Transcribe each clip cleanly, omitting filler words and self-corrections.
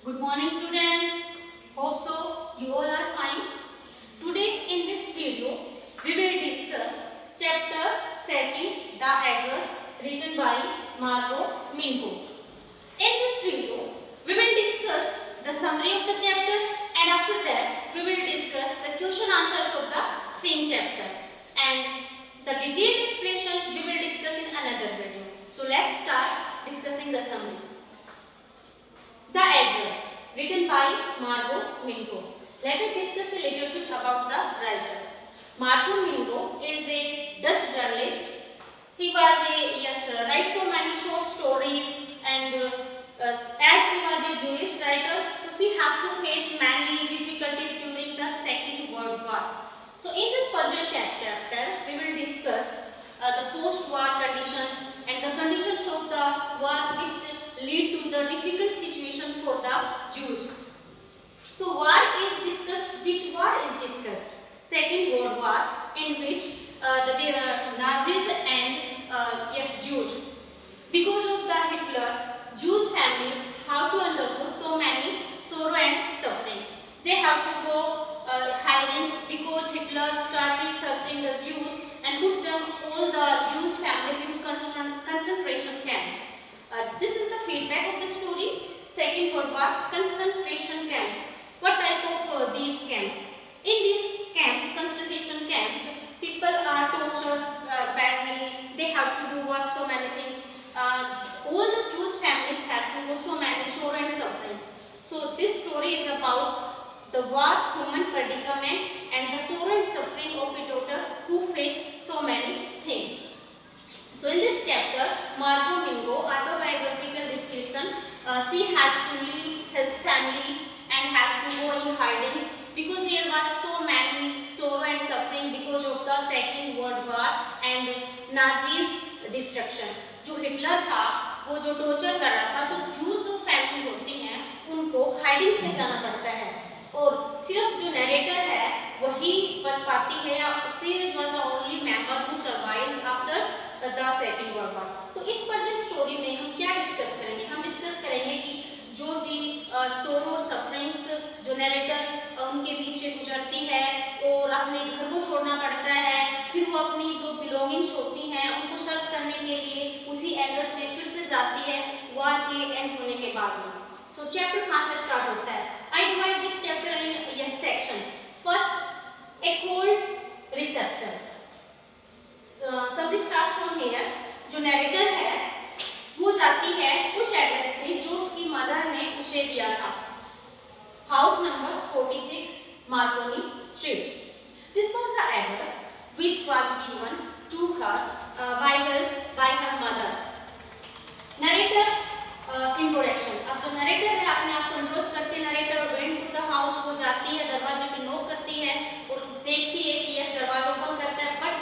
Good morning students. Hope so you all are fine. Today in this video we will discuss chapter setting the address written by Margot Minko. In this video we will discuss the summary of the chapter and after that we will discuss the question answers of the same chapter and the detailed explanation we will discuss in another video. So let's start discussing the summary. The address written by Margot Minko. Let us discuss a little bit about the writer. Margot Minko is a Dutch journalist. He was write so many short stories and as he was a Jewish writer, so she has to face many difficulties during the Second World War. So in this present chapter, we will discuss the post-war conditions and the conditions of the war which lead to the difficult situations for the Jews. So war is discussed. Which war is discussed? Second World War, in which the Nazis and Jews. Because of the Hitler, Jews families have to undergo so many sorrow and sufferings. They have to go hiding because Hitler started searching the Jews and put them all the Jews families in concentration camps. This is the feedback of the story. Second World War, concentration camps. What type of these camps? In these camps, concentration camps, people are tortured badly. They have to do work, so many things. All the Jewish families have to go so many sorrow and suffering. So this story is about the war, human predicament, and the sorrow and suffering of a daughter who faced so many things. So in this chapter, Margot Minko autobiographical description. She has to leave his family and has to go in hiding because there was so many sorrow and suffering because of the Second World War and Nazis destruction. जो Hitler था वो जो torture कर रहा था, तो juice जो family होती हैं उनको हाइडिंग में जाना पड़ता है और सिर्फ जो नरेटर है वही बच पाती है या she is one the only member who survived after the second world war. तो इस प्रेजेंट स्टोरी में हम क्या डिस्कस करेंगे? हम डिस्कस करेंगे कि जो भी सोरो और सफरिंग्स जो नरेटर उनके बीच से गुजरती है और अपने घर को छोड़ना पड़ता है, फिर वो अपनी जो बिलोंगिंग्स होती हैं उनको सर्च करने के लिए उसी एड्रेस पे फिर से जाती है वॉर के एंड होने के बाद में. सो चैप्टर कहाँ से स्टार्ट होता है? I divide this chapter in sections. First A cold reception. सब स्टार्ट फ्रॉम हियर. जो नरेटर है वो जाती है उस एड्रेस पे जो उसकी मदर ने उसे दिया था. House number 46 Markovnikov street. This was the address which was given to her by her mother. Narrator's introduction. अब जो नरेटर है अपने आप को इंट्रोड्यूस करते हैं. Narrator went to the house. वो जाती है, दरवाजे पे नॉक करती है और देखती है कि यस दरवाजा ओपन करता है. But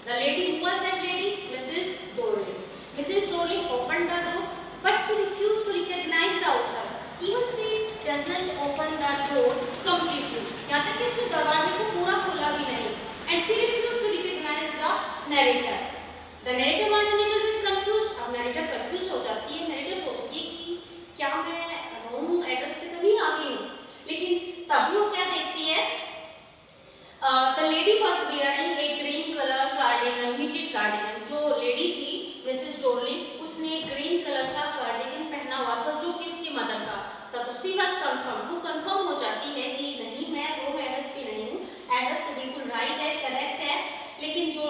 the lady who was that lady? Mrs. Dorling. Mrs. Dorling opened the door, but she refused to recognize the author. Even she doesn't open the door completely. यहाँ तक कि उसने दरवाजे को पूरा खोला भी नहीं. And she refused to recognize the narrator. The narrator was a little bit confused. अब narrator confused हो जाती है. narrator सोचती है कि क्या मैं wrong address पे तो नहीं आ गई हूँ. लेकिन तभी वो क्या देखती है? The lady was wearing a green color cardigan, knitted cardigan. जो लेडी थी मिसेस डोरलिंग, उसने ग्रीन कलर का कार्डिगन पहना हुआ था जो कि उसकी मदर का. तब शी वाज कंफर्म. वो कंफर्म हो जाती है कि नहीं मैं वो एड्रेस पे नहीं हूँ. एड्रेस तो बिल्कुल राइट है, करेक्ट है, लेकिन जो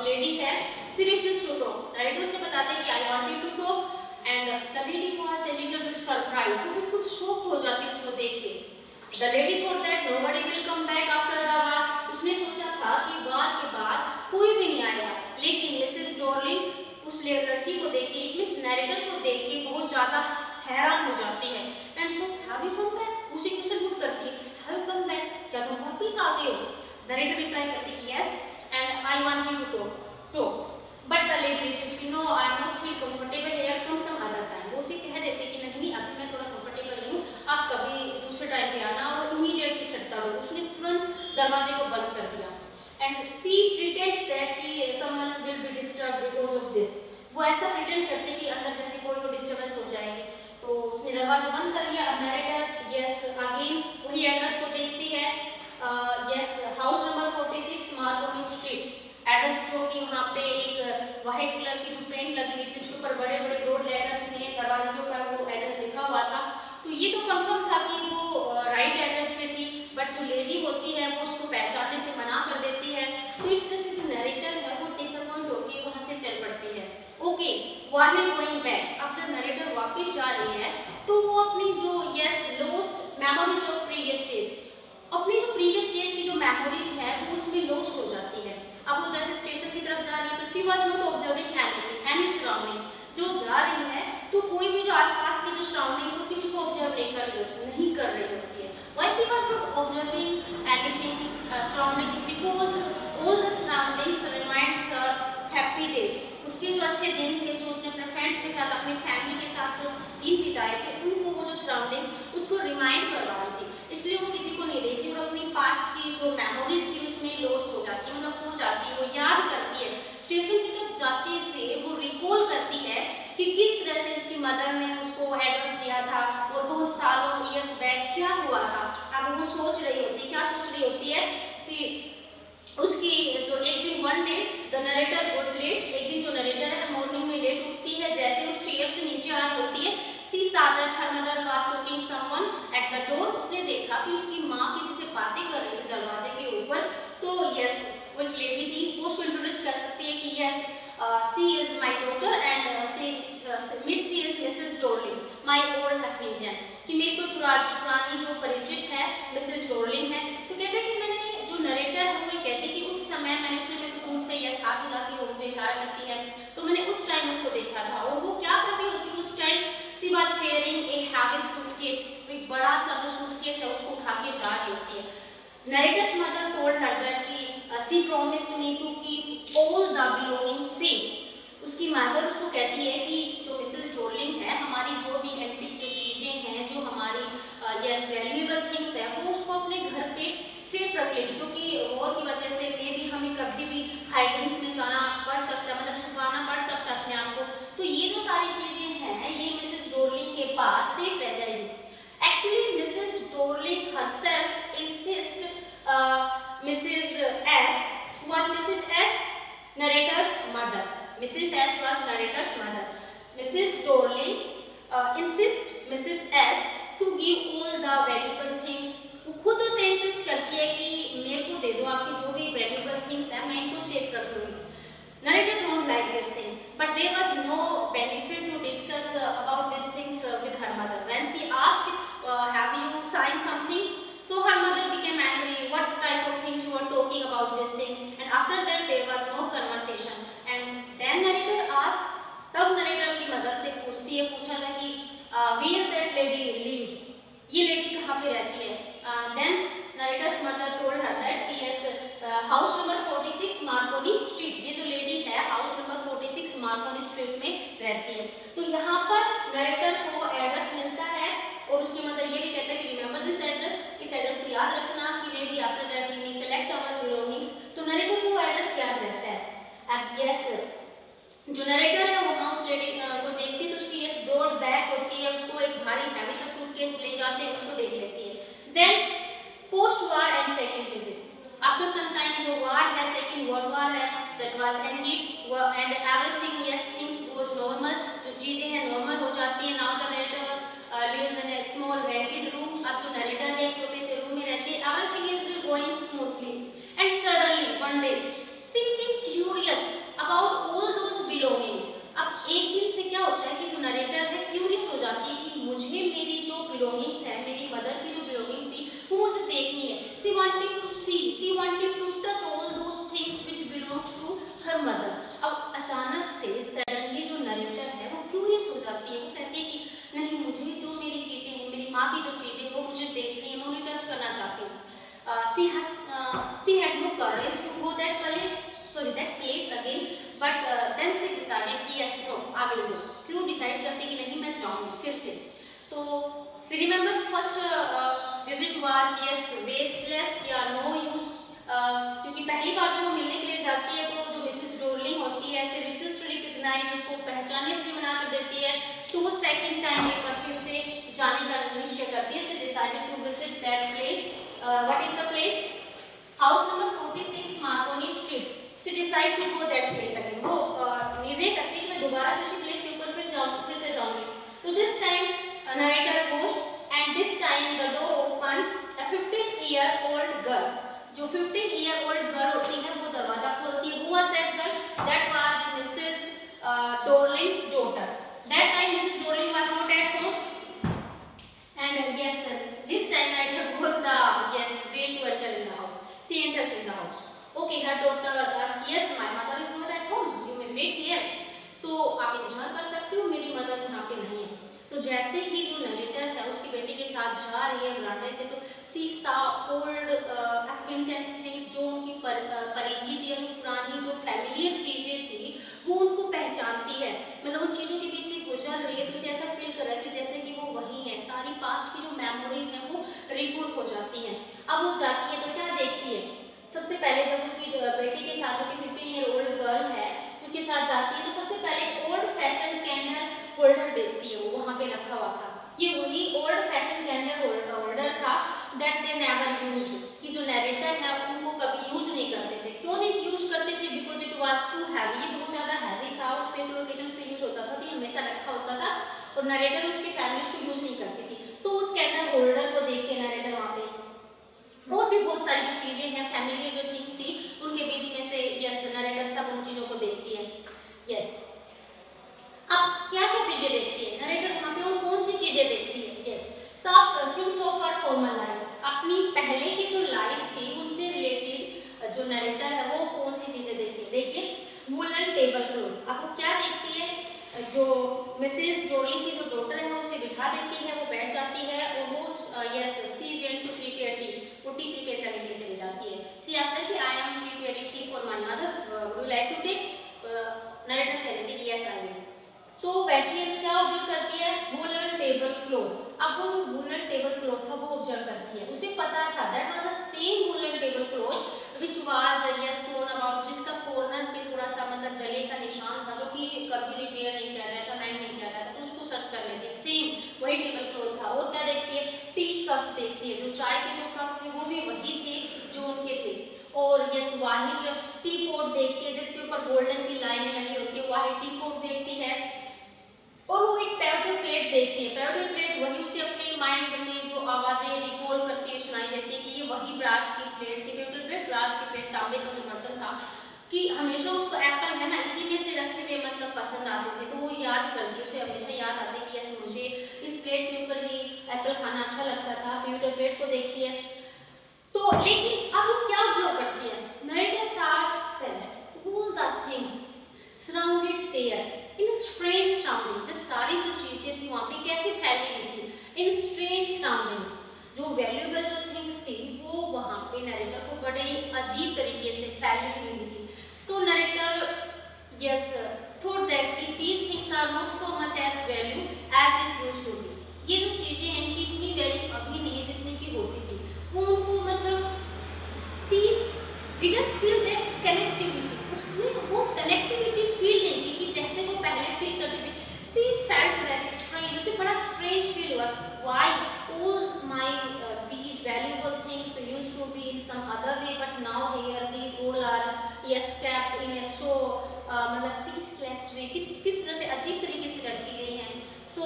लेडी है she refuse to talk. Writer से बताते हैं कि I wanted to talk and the lady was a little bit surprise. वो बिल्कुल शॉक हो जाती है उसको देख के. The lady thought that nobody will come back after the war. उसने सोचा था कि वार के बाद कोई भी नहीं आएगा, लेकिन मिसेस डॉर्लिंग उस लड़की को देख के, नरेटर को देख के बहुत ज्यादा हैरान हो जाती है. And so have you come back? उसे क्वेश्चन पुट करती है, हैव यू कम बैक? क्या तुम वापस आ गए हो? नरेटर रिप्लाई करती है yes and I want you to talk. But the lady refused. No I am not feel comfortable here, come some other time. वो उसे कह देते कि नहीं अभी मैं थोड़ा कंफर्टेबल नहीं हूँ, आप कभी दूसरे टाइम पे आना. और इमीडिएटली शट द डोर. उसने तुरंत दरवाजे को बंद कर दिया. एंड शी प्रिटेंड्स दैट कि someone will be disturb because of this. वो ऐसा प्रिटेंड करते कि अंदर जैसे कोई डिस्टर्बेंस हो जाएगी. तो उसने दरवाजा बंद कर लिया। अब नरेटर यस अगेन वही एड्रेस को देखती है, yes house number 46 Markovnikov street. Address जो कि वहाँ पे एक व्हाइट कलर की जो पेंट लगी हुई थी उसके ऊपर बड़े बड़े रोड लेटर्स में दरवाजे के ऊपर वो एड्रेस लिखा हुआ था। तो ये तो कंफर्म था कि वो राइट एड्रेस पे थी, बट जो लेडी होती है वो उसको पहचानने से मना कर देती है। तो इस तरह से जो नरेटर है वो डिसअपॉइंट होकर वहाँ से चल पड़ती है। ओके, व्हाइल गोइंग बैक, अब जब नरेटर वापस जा रही है तो वो अपनी जो yes lost memories of previous stage, अपनी जो प्रीवियस स्टेज की जो मेमोरीज है वो उसमें लॉस्ट हो जाती है। अब वो जैसे स्टेशन की तरफ जा रही है तो she was not observing anything any surroundings, जो जा रही है तो कोई भी जो आसपास की जो सराउंडिंग्स हो किसी को ऑब्जर्व नहीं कर रही होती है। Why she was not observing anything surroundings because all the surroundings reminds her happy days। उसके जो अच्छे दिन थे जो उसने अपने फ्रेंड्स के साथ अपनी फैमिली के साथ जो दिन बिताए थे उनको वो जो सराउंडिंग्स उसको रिमाइंड करवा रही थी, इसलिए वो किसी को नहीं देखती और अपनी पास्ट की जो मेमोरीज थी उसमें लॉस्ट हो जाती है, मतलब खो जाती है, वो याद करती है। स्टेशन की तरफ जाते हुए वो रिकॉल करती है कि किस तरह से उसकी मदर ने उसको एड्रेस दिया था और बहुत सालों ईयर्स बैक क्या हुआ था। अब वो सोच रही होती है, क्या सोच रही होती है कि उसकी जो एक दिन one day the narrator good let, एक दिन जो नरेटर है मॉर्निंग में लेट उठती है, जैसे वो स्टेयर से नीचे आ रही होती है सी saw that her mother was talking someone at the door। उसने देखा कि उसकी माँ किसी से बातें कर रही थी दरवाजे के ऊपर। तो यस वो एक लेडी थी, वो उसको इंट्रोड्यूस कर सकती है कि yes she is my daughter and she is Mrs Darling my old acquaintance, कि मेरी कोई पुरानी जो परिचित है मिसेस डॉर्लिंग है। तो कहते हैं कि मैंने जो नरेटर है वो कहते कि उस समय मैंने उसने मेरे को दूर से यस हाथ हिला के वो मुझे इशारा करती है, तो मैंने उस टाइम उसको देखा था और वो क्या कर रही होती है उस time. She was carrying a heavy suitcase, एक बड़ा सा जो सूटकेस है उसको उठा के जा रही होती है। Narrator's mother told her that कि she promised me to keep all the belonging safe. उसकी मदर उसको कहती है कि जो मिसेस डॉर्लिंग है हमारी जो भी एंटीक जो चीजें हैं जो हमारी यस वैल्यूएबल थिंग्स है वो उसको अपने घर पे सेफ रख लेगी, क्योंकि वॉर की वजह से मे भी हमें कभी भी हाइडिंग्स में जाना पड़ सकता है, मतलब छुपाना पड़ सकता है अपने आप को। तो ये जो सारी चीजें हैं ये मिसेस डॉर्लिंग के पास सेफ रह जाएगी। Actually Mrs Darling herself insist Mrs. S was Mrs. S narrator's mother. Mrs. S was narrator's mother. Mrs. Dorling insist Mrs. S to give all the valuable things. वो खुद उसे insist करती है कि मेरे को दे दो आपकी जो भी वैल्यूएबल थिंग्स है मैं इनको सेफ रख लूंगी। Narrator don't like this thing, but there was no benefit to discuss about these things with her mother. When she asked, "Have you signed something?" So her mother became angry. What type of things you were talking about this thing? And after that there was no conversation. And then narrator asked, तब narrator अपनी mother से पूछा था कि where that lady lives? ये lady कहाँ पे रहती है? Then narrator's mother told her that कि yes house number 46 Markovnikov street, ये जो lady है house number 46 मार्कोनी स्ट्रीट में रहती है। तो यहाँ पर narrator को एड्रेस मिलता है और उसकी मदर ये भी कहता है कि रिमेंबर दिस एड्रेस, इस एड्रेस को याद रखना कि maybe after that we will collect our belongings. तो नरेटर को एड्रेस याद रहता है। अब यस जो नरेटर है वो हाउस लेडी को देखती है तो उसकी यस ब्रॉड बैग होती है, उसको एक भारी हैवी सा सूटकेस ले जाते हैं, उसको देख लेती है। Then post war and second visit, after some time जो वार है सेकंड वर्ल्ड वार है that was ended and everything yes things was normal, जो चीजें हैं नॉर्मल हो जाती है। Now the narrator lives in a small rented room। अब जो नरेटर है एक छोटे से रूम में रहती है। Everything is going smoothly and suddenly one day she became curious about all those belongings। अब एक दिन से क्या होता है कि जो नरेटर है क्यूरियस हो जाती है कि मुझे मेरी जो बिलोंगिंग्स है मेरी मदर की जो बिलोंगिंग्स थी वो मुझे देखनी है। She wanted to see, she wanted to touch all those things which belongs to her mother। अब अचानक से सडनली जो नरेटर है वो क्यूरियस हो जाती है, वो कहती है कि नहीं मुझे जो मेरी चीजें हैं मेरी माँ की जो चीजें वो मुझे देखनी है, मैं उन्हें टच करना चाहती हूँ। She had no courage to go that place again, but then she decided कि yes no I will go। फिर वो डिसाइड करती कि नहीं मैं जाऊँगी फिर से। तो she remembers first visit was yes waste left या no use, क्योंकि पहली बार जब वो मिलने के लिए जाती है तो जो मिसेस डॉर्लिंग होती है ऐसे रिफ्यूज टू रिकॉग्नाइज, उसको पहचानने से भी मना कर देती है। तो वो सेकंड टाइम एक बार फिर से what is the place? House number 46 Marconi Street. She decide to go that place again. वो निर्णय करती है मैं दोबारा से उसी प्लेस के ऊपर फिर से जाऊंगी. तो this time narrator goes and this time the door opened. A 15-year-old girl. जो 15-year-old girl होती है वो दरवाजा खोलती है. Who was that girl? That was Mrs. Dorling's daughter. That time Mrs. Dorling was not at home. And yes, this time narrator goes the way to enter in the house. She enters in the house. Okay, her daughter asks, yes, my mother is not at home. You may wait here. So आप इंतजार कर सकते हो, मेरी mother यहाँ पे नहीं है. तो जैसे ही जो नरेटर है उसकी बेटी के साथ जा रही है बरामदे से, तो सी सा ओल्ड एक्विंटेंस थिंग्स, जो उनकी परिचित या जो पुरानी जो फैमिलियर चीजें थी वो उनको पहचानती है. मतलब उन चीजों के बीच से गुजर रही है तो उसे ऐसा फील कर रहा है कि जैसे कि वो वही है. सारी पास्ट की जो मेमोरीज हैं वो रिकॉल हो जाती हैं. अब वो जाती है तो क्या देखती है? सबसे पहले जब उसकी बेटी के साथ जो कि 15-year-old गर्ल है उसके साथ जाती है तो सबसे पहले ओल्ड फैशन कैंडल होल्डर देखती है. वो वहाँ पे रखा हुआ था. ये वही ओल्ड फैशन कैंडल होल्डर था दैट दे नेवर यूज्ड, कि जो नैरेटर है उनको कभी यूज नहीं करते थे. क्यों नहीं यूज करते थे? Because it was too heavy. ये बहुत ज्यादा हैवी था और स्पेशल ओकेजन्स पे यूज होता था तो ये हमेशा रखा होता था और नैरेटर उसकी फैमिली उसको यूज नहीं करती थी. तो उस कैंडल होल्डर को देख के नैरेटर वहाँ पे और भी बहुत सारी जो चीजें हैं फैमिली जो थिंग्स थी उनके बीच में से यस नरेटर सब उन चीजों को देखती है. यस अब क्या क्या चीजें देखती है नरेटर वहाँ पे? और कौन सी चीजें देखती है? Yes soft things of her formal life. अपनी पहले की जो लाइफ थी उनसे रिलेटेड जो नरेटर है वो कौन सी चीजें देखती है? देखिए वुलन टेबल क्लॉथ. आपको क्या देखती है? जो मिसेस डोर्लिंग की जो डॉटर है उसे बिठा देती है, वो बैठ जाती है और वो yes she went to prepare tea, वो टी प्रिपेयर करने के लिए चली जाती है. सी आस्क्ड कि I am preparing tea for my mother, would you like to take? Narrator कह देती है यस आई विल. तो बैठी है तो क्या ऑब्जर्व करती है? Woollen table cloth. अब वो जो वुलन टेबल क्लॉथ था वो ऑब्जर्व करती है. उसे पता था that was a same woollen table cloth which was yes tone about, जिसका कॉर्नर पे थोड़ा सा मतलब जले का निशान था जो कि कभी रिपेयर नहीं किया गया था, मैंड नहीं किया गया था. तो उसको सर्च कर लेती है. सेम वही टेबल क्लॉथ था. और क्या देखती है? टी कप देखती है. जो चाय के जो कप थे वो भी वही थे जो उनके थे. और यस वाइट टी पॉट देखती है जिसके ऊपर गोल्डन की लाइनें लगी होती है. वाइट टी पॉट देखती है. और वो एक पेवडल प्लेट देखती है. पेवडल प्लेट वही उसे अपने माइंड में जो आवाजें रिकॉल करती है सुनाई देती है कि ये वही ब्रास की प्लेट थी. पेवडल प्लेट ब्रास की प्लेट तांबे का जो बर्तन था कि हमेशा उसको एप्पल है ना इसी में से रखे हुए मतलब पसंद आते थे. तो वो याद करती है, उसे हमेशा याद आती है कि ऐसे मुझे इस प्लेट के ऊपर ही एप्पल खाना अच्छा लगता था. पेवडल प्लेट को देखती है. तो लेकिन अब वो क्या ऑब्जर्व करती है? नरेटर साथ all the things surrounded there in strange surrounding. जो सारी जो चीजें थी वहाँ पे कैसे फैली हुई थी? इन स्ट्रेंज सराउंडिंग. जो वैल्यूएबल जो थिंग्स थी वो वहाँ पे नरेटर को बड़े ही अजीब तरीके से फैली हुई थी. So narrator yes thought that कि these things are not so much as value as it used to be. ये जो चीजें हैं इनकी इतनी वैल्यू अभी नहीं है जितनी की होती थी. वो उनको मतलब सी डिडंट फील दैट कनेक्टिविटी. उसने वो कनेक्टिविटी फील नहीं की कि जैसे वो पहले फील करती थी. सी फेल्ट वेरी स्ट्रेंज. उसे बड़ा स्ट्रेंज फील हुआ. Why all my these valuable things used to be in some other way but now here these all are yes kept in a so मतलब tasteless way. किस तरह से अजीब तरीके से रखी गई हैं. So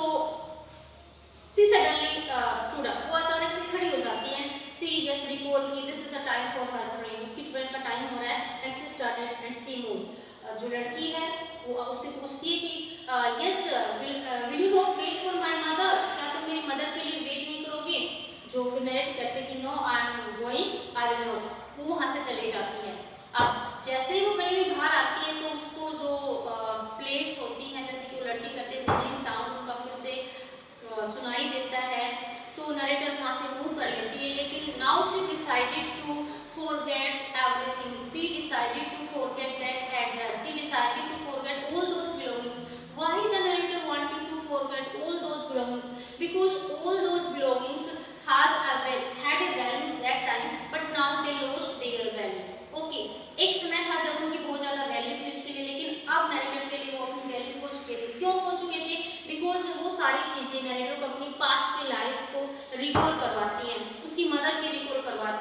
she suddenly stood up. वो अचानक से खड़ी हो जाती है. She yes recalled कि this is the time for her train. उसकी ट्रेन का टाइम हो रहा है. And she started and she moved. जो लड़की है वो उससे पूछती है कि yes will you not wait for my mother? क्या तुम मेरी मदर के लिए वेट नहीं करोगे? जो फिर नरेट करते कि no I am going I will not. वो वहाँ से चली जाती है. अब जैसे ही वो कहीं बाहर आती है तो उसको जो प्लेट्स होती हैं जैसे कि वो लड़की करते हैं सिंगिंग साउंड उनका फिर से सुनाई देता है. तो नरेटर वहाँ से मूव कर लेती है. लेकिन now she decided to forget everything. She decided to forget that address. She decided to forget all those belongings. Why the narrator wanted to forget all those belongings? Because all those belongings had a value that time, but now they lost their value. Okay. एक समय था जब उनकी बहुत ज्यादा value थी उसके लिए, लेकिन अब नरेटर के लिए वो अपनी वैल्यू खो चुके थे. क्यों खो चुके थे? बिकॉज वो सारी चीजें नरेटर को अपनी पास्ट की लाइफ को रिकॉल करवाती हैं, उसकी मदर की रिकॉल करवाती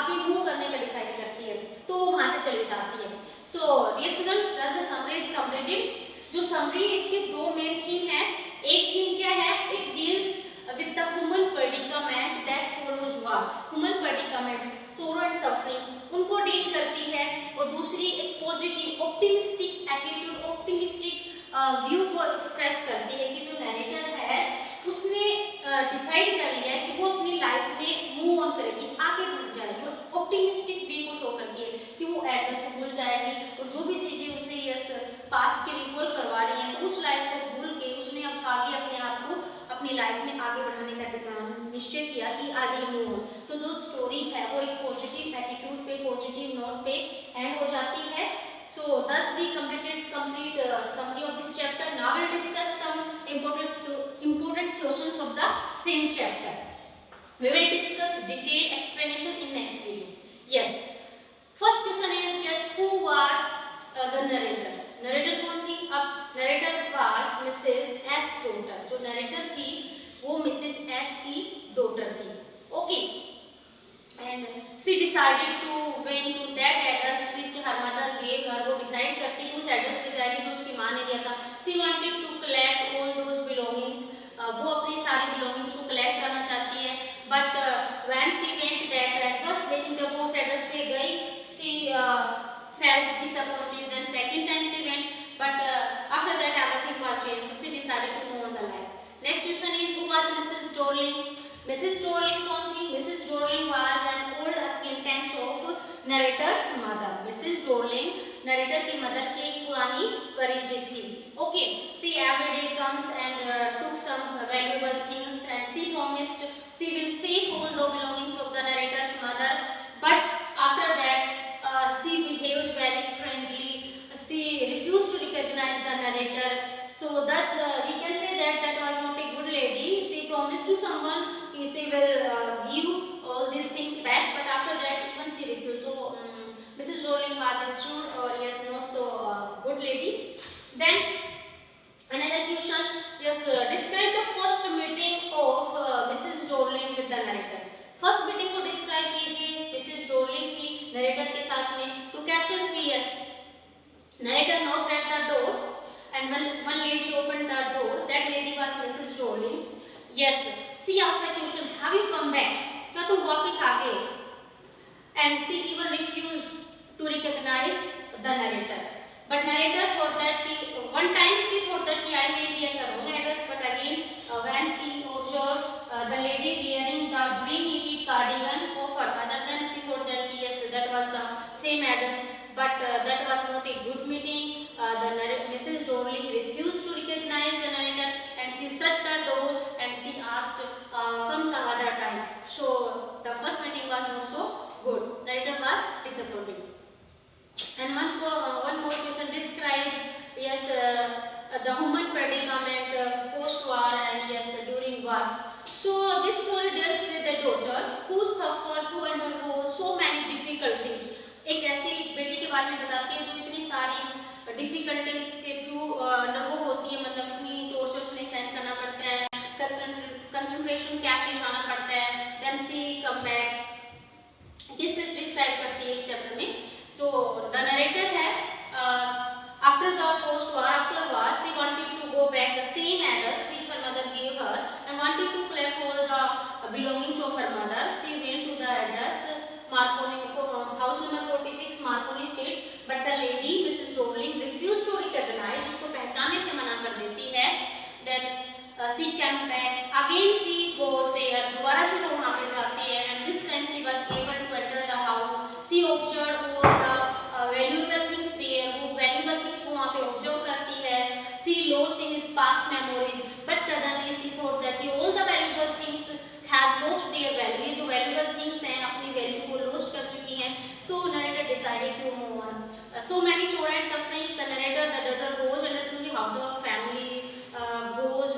आगे मूव करने का डिसाइड करती है, तो वो वहां से चली जाती है। So dear students, that's the summary is completed. जो समरी इसके दो मेन थीम है। एक थीम क्या है, it deals with the human predicament that follows war. Human predicament, sorrow and suffering, उनको डील करती है। और दूसरी एक positive optimistic attitude, optimistic view को एक्सप्रेस करती है कि जो नैरेटर है उसने डिसाइड कर लिया है कि वो अपनी लाइफ में मूव ऑन करेगी, आगे बढ़ जाएगी। और ऑप्टिमिस्टिक वे को शो करती है कि वो एड्रेस को भूल जाएगी और जो भी चीजें उसे यस पास्ट के रिकॉल करवा रही हैं, तो उस लाइफ को भूल के उसने अब आगे अपने आप को अपनी लाइफ में आगे बढ़ाने का निश्चय किया कि आई विल मूव ऑन। तो जो स्टोरी है वो एक पॉजिटिव एटीट्यूड पे, पॉजिटिव नोट पे एंड हो जाती है। So thus we completed complete summary of this chapter. Now we'll discuss some important questions of the same chapter. We will discuss detailed explanation in next video. Yes. First question is yes, who was the narrator? Narrator कौन थी? अब narrator was Mrs. S. daughter. जो narrator थी वो Mrs. S. की daughter थी. Okay. And she decided to went to that address which her mother gave her. वो decide करती कि उस एड्रेस पे जाएगी जो उसकी माँ ने दिया था। She wanted to collect all those belongings. वो अपनी सारी belongings को कलेक्ट करना चाहती है। But when she went that address, लेकिन जब वो उस एड्रेस पे गई, she felt disappointed. Then second time she went, but after that everything was changed. So she decided to move on the life. Next question is who was Mrs. Dorling? Mrs. Dorling कौन थी? Mrs. Dorling was an old acquaintance of narrator's mother. Mrs. Dorling narrator की mother की एक पुरानी परिचित थी. Okay, she every day comes and took some valuable things and she promised she will save all the belongings of the narrator's mother. But after that she behaves very strangely. She refused to recognize the narrator. So that we can say that was not a good lady. She promised to someone she will give all these things back, but after that even she refused. So Mrs. Dorling was a shrewd or yes not so good lady. Then another question, yes, describe the first meeting of Mrs. Dorling with the narrator. First meeting को describe कीजिए Mrs. Dorling की narrator के साथ में। तो कैसे थी? Yes, narrator knocked at the door and one lady opened the door. That lady was Mrs. Dorling. Yes, she asked the question, have you come back? क्या तुम वापस आ गए? And she even refused to recognize the narrator. But narrator thought that one time she thought that I may be at the wrong address, but again when she observed the lady wearing the green knitted cardigan of her mother, then she thought that yes, that was the same address. But that was not a good meeting. Mrs. Dorling refused to recognize the narrator and she shut the door and she asked, "Come some other time." So the first meeting was not so good. Narrator was disappointed. And one more question, describe yes the human predicament post-war and yes during war. So this story deals with a daughter who suffers, who undergoes so many difficulties. एक ऐसी बेटी के बारे में बताती है जो इतनी सारी डिफिकल्टीज के थ्रू अंडरगो होती है, मतलब इतनी टॉर्चर्स उन्हें सहन करना पड़ता है, कंसंट्रेशन कैंप में जाना पड़ता है, देन सी कम बैक। किस तरह डिस्क्राइब करती है इस चैप्टर में? सो द नरेटर है after the post war, after war she wanted to go back the same address which her mother gave her and wanted to collect all the belongings of her mother. She went to the address Marconi, house number 46 Marconi Street, but the lady Mrs. Dorling refused to recognize, उसको पहचानने से मना कर देती है। Then she came back again, she goes there, दोबारा से वो वहाँ पे जाती है and this time she was able to enter the house. She observed all the valuable things there, वो valuable things को वहाँ पे observe करती है। She lost in his past memories, but suddenly she thought that all the valuable things has lost their value. ये जो valuable things हैं अपनी value को lost कर चुकी हैं। So narrator decided to move on. So many sorrow and sufferings. The narrator, the daughter goes under through how the family goes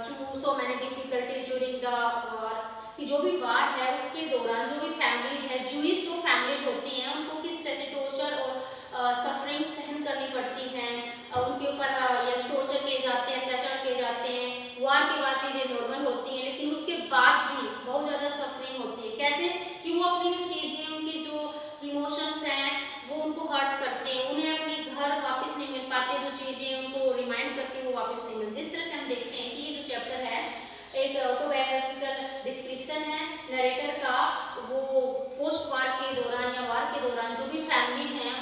through so many difficulties during the war. कि जो भी वार है उसके दौरान जो भी फैमिलीज है, जूइश जो फैमिलीज होती हैं उनको किस तरह से टॉर्चर और सफरिंग सहन करनी पड़ती हैं, उनके ऊपर यस टॉर्चर किए जाते हैं, अत्याचार किए जाते हैं। वार के बाद चीज़ें नॉर्मल होती हैं लेकिन उसके बाद भी बहुत ज़्यादा सफरिंग होती है। कैसे कि वो अपनी जो चीज़ें वो वापस नहीं मिलते। इस तरह से हम देखते हैं कि ये जो चैप्टर है एक ऑटोबायोग्राफिकल डिस्क्रिप्शन है नरेटर का, वो पोस्ट वार के दौरान या वार के दौरान जो भी फैमिलीज हैं